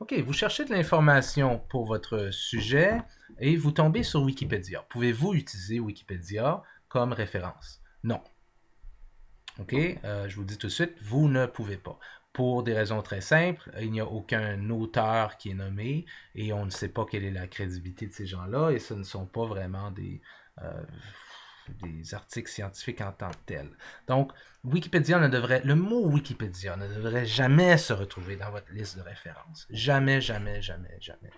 OK, vous cherchez de l'information pour votre sujet et vous tombez sur Wikipédia. Pouvez-vous utiliser Wikipédia comme référence? Non. OK, je vous le dis tout de suite, vous ne pouvez pas. Pour des raisons très simples, il n'y a aucun auteur qui est nommé et on ne sait pas quelle est la crédibilité de ces gens-là et ce ne sont pas vraiment des articles scientifiques en tant que tels. Donc, le mot Wikipédia ne devrait jamais se retrouver dans votre liste de références. Jamais, jamais, jamais, jamais,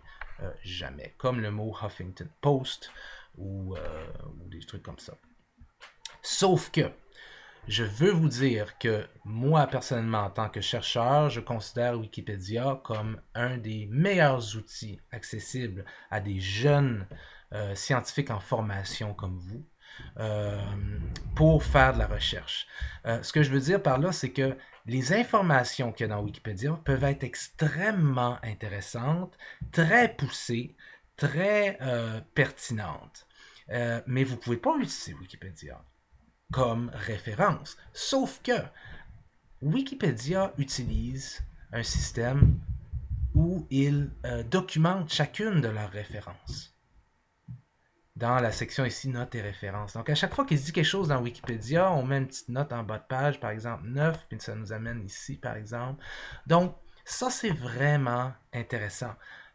jamais. Comme le mot Huffington Post ou des trucs comme ça. Sauf que, je veux vous dire que moi, personnellement, en tant que chercheur, je considère Wikipédia comme un des meilleurs outils accessibles à des jeunes scientifiques en formation comme vous pour faire de la recherche. Ce que je veux dire par là, c'est que les informations qu'il y a dans Wikipédia peuvent être extrêmement intéressantes, très poussées, très pertinentes. Mais vous ne pouvez pas utiliser Wikipédia comme référence. Sauf que Wikipédia utilise un système où ils documentent chacune de leurs références dans la section ici, notes et références. Donc, à chaque fois qu'il se dit quelque chose dans Wikipédia, on met une petite note en bas de page, par exemple 9, puis ça nous amène ici, par exemple. Donc, ça, c'est vraiment intéressant.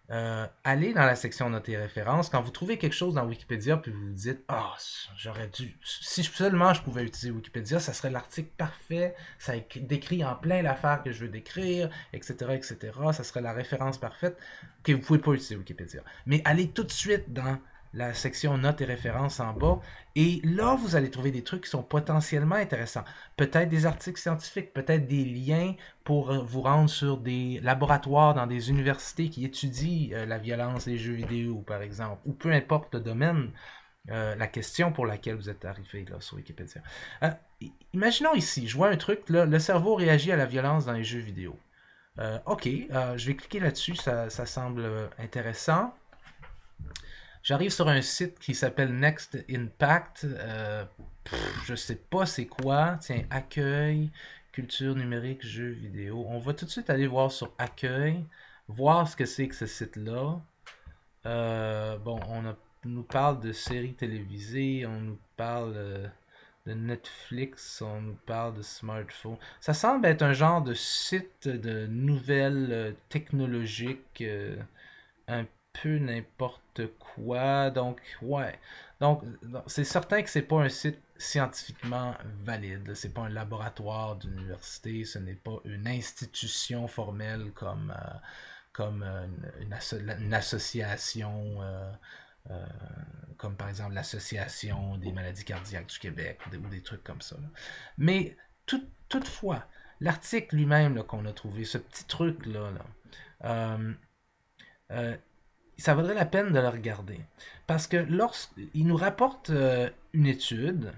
Allez dans la section notes et références. Quand vous trouvez quelque chose dans Wikipédia, puis vous vous dites, ah, j'aurais dû, si seulement je pouvais utiliser Wikipédia, ça serait l'article parfait, ça décrit en plein l'affaire que je veux décrire, etc., etc., ça serait la référence parfaite. Ok, vous ne pouvez pas utiliser Wikipédia. Mais allez tout de suite dans la section notes et références en bas. Et là, vous allez trouver des trucs qui sont potentiellement intéressants. Peut-être des articles scientifiques, peut-être des liens pour vous rendre sur des laboratoires dans des universités qui étudient la violence des jeux vidéo, par exemple, ou peu importe le domaine, la question pour laquelle vous êtes arrivé là, sur Wikipédia. Imaginons ici, je vois un truc, là, le cerveau réagit à la violence dans les jeux vidéo. OK, je vais cliquer là-dessus, ça semble intéressant. J'arrive sur un site qui s'appelle Next Impact. Je sais pas c'est quoi. Tiens, accueil, culture numérique, jeux vidéo. On va tout de suite aller voir sur accueil, voir ce que c'est que ce site-là. Bon, nous parle de séries télévisées, on nous parle de Netflix, on nous parle de smartphone. Ça semble être un genre de site de nouvelles technologiques, un peu n'importe quoi. Donc, ouais. Donc, c'est certain que c'est pas un site scientifiquement valide. C'est pas un laboratoire d'université. Ce n'est pas une institution formelle comme une association, comme par exemple l'Association des maladies cardiaques du Québec ou des trucs comme ça. Mais toutefois, l'article lui-même qu'on a trouvé, ce petit truc-là, ça vaudrait la peine de le regarder. Parce que lorsqu'il nous rapporte une étude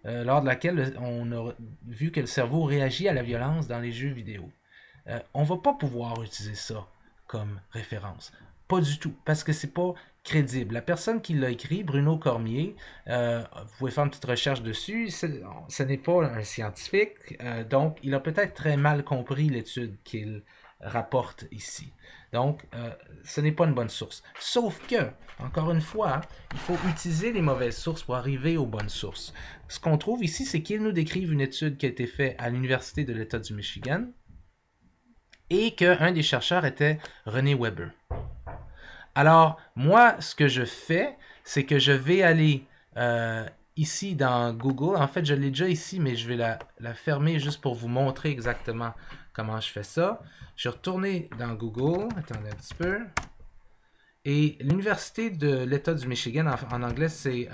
lors de laquelle on a vu que le cerveau réagit à la violence dans les jeux vidéo. On va pas pouvoir utiliser ça comme référence. Pas du tout, parce que c'est pas crédible. La personne qui l'a écrit, Bruno Cormier, vous pouvez faire une petite recherche dessus, ce n'est pas un scientifique, donc il a peut-être très mal compris l'étude qu'il rapporte ici. Donc, ce n'est pas une bonne source. Sauf que, encore une fois, il faut utiliser les mauvaises sources pour arriver aux bonnes sources. Ce qu'on trouve ici, c'est qu'ils nous décrivent une étude qui a été faite à l'Université de l'État du Michigan et qu'un des chercheurs était René Weber. Alors, moi, ce que je fais, c'est que je vais aller ici dans Google. En fait, je l'ai déjà ici, mais je vais la fermer juste pour vous montrer exactement comment je fais ça. Je vais retourner dans Google. Attendez un petit peu. Et l'Université de l'État du Michigan, en anglais, c'est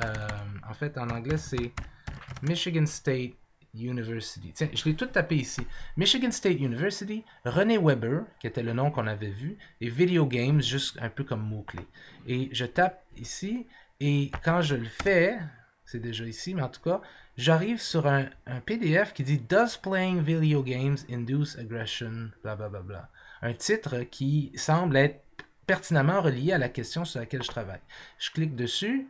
Michigan State University. Tiens, je l'ai tout tapé ici. Michigan State University, René Weber, qui était le nom qu'on avait vu, et Video Games, juste un peu comme mot-clé. Et je tape ici, et quand je le fais, c'est déjà ici, mais en tout cas, j'arrive sur un PDF qui dit Does playing video games induce aggression? Blablabla. Un titre qui semble être pertinemment relié à la question sur laquelle je travaille. Je clique dessus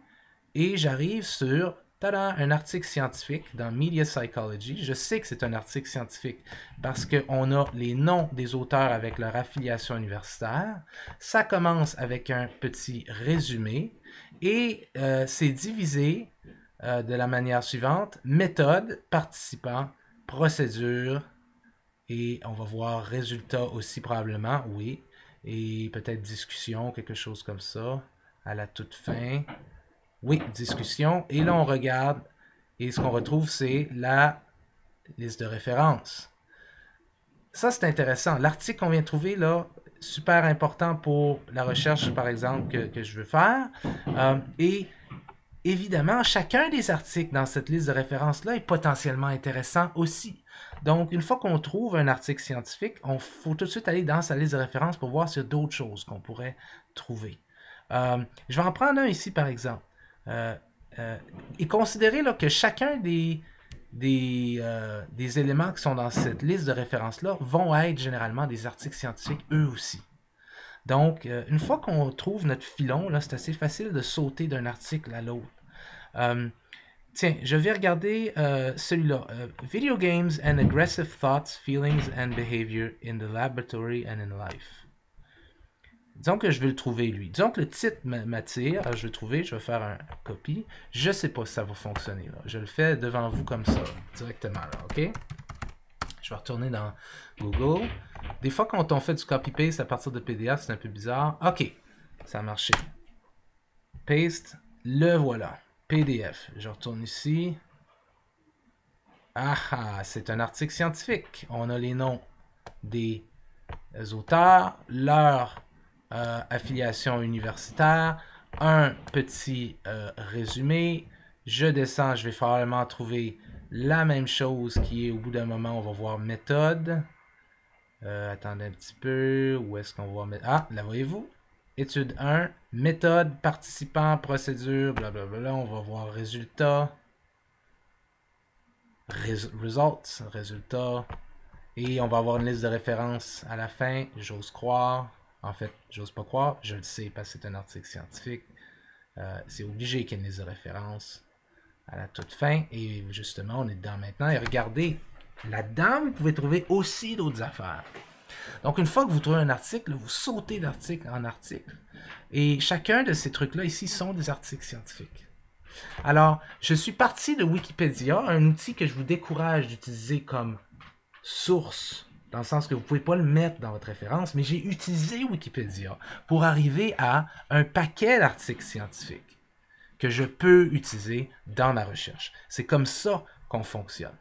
et j'arrive sur tada, un article scientifique dans Media Psychology. Je sais que c'est un article scientifique parce qu'on a les noms des auteurs avec leur affiliation universitaire. Ça commence avec un petit résumé et c'est divisé de la manière suivante: méthode, participant, procédure, et on va voir résultat aussi probablement, oui, et peut-être discussion, quelque chose comme ça, à la toute fin. Oui, discussion. Et là, on regarde et ce qu'on retrouve, c'est la liste de références. Ça, c'est intéressant. L'article qu'on vient de trouver, là, super important pour la recherche, par exemple, que je veux faire. Et évidemment, chacun des articles dans cette liste de références-là est potentiellement intéressant aussi. Donc, une fois qu'on trouve un article scientifique, il faut tout de suite aller dans sa liste de références pour voir s'il y a d'autres choses qu'on pourrait trouver. Je vais en prendre un ici, par exemple. Et considérez là, que chacun des éléments qui sont dans cette liste de références-là vont être généralement des articles scientifiques eux aussi. Donc, une fois qu'on trouve notre filon, là, c'est assez facile de sauter d'un article à l'autre. Tiens, je vais regarder celui-là. Video games and aggressive thoughts, feelings and behavior in the laboratory and in life. Disons que je vais le trouver, lui. Disons que le titre m'attire. Je vais le trouver, je vais faire un copie. Je ne sais pas si ça va fonctionner. Là. Je le fais devant vous comme ça, directement. Là, OK? Je vais retourner dans Google. Des fois, quand on fait du copy-paste à partir de PDF, c'est un peu bizarre. OK, ça a marché. Paste, le voilà. PDF. Je retourne ici. Ah, c'est un article scientifique. On a les noms des auteurs, leur affiliation universitaire, un petit résumé. Je descends, je vais probablement trouver la même chose qui est au bout d'un moment, on va voir méthode. Attendez un petit peu, où est-ce qu'on va mettre... Ah, là voyez-vous, étude 1, méthode, participant, procédure, blablabla, on va voir résultat, results, résultat, et on va avoir une liste de références à la fin, j'ose croire. En fait, j'ose pas croire, je le sais parce que c'est un article scientifique. C'est obligé qu'il y ait une liste de références à la toute fin. Et justement, on est dedans maintenant. Et regardez, là-dedans, vous pouvez trouver aussi d'autres affaires. Donc, une fois que vous trouvez un article, vous sautez d'article en article. Et chacun de ces trucs-là ici sont des articles scientifiques. Alors, je suis parti de Wikipédia, un outil que je vous décourage d'utiliser comme source, dans le sens que vous ne pouvez pas le mettre dans votre référence, mais j'ai utilisé Wikipédia pour arriver à un paquet d'articles scientifiques que je peux utiliser dans ma recherche. C'est comme ça qu'on fonctionne.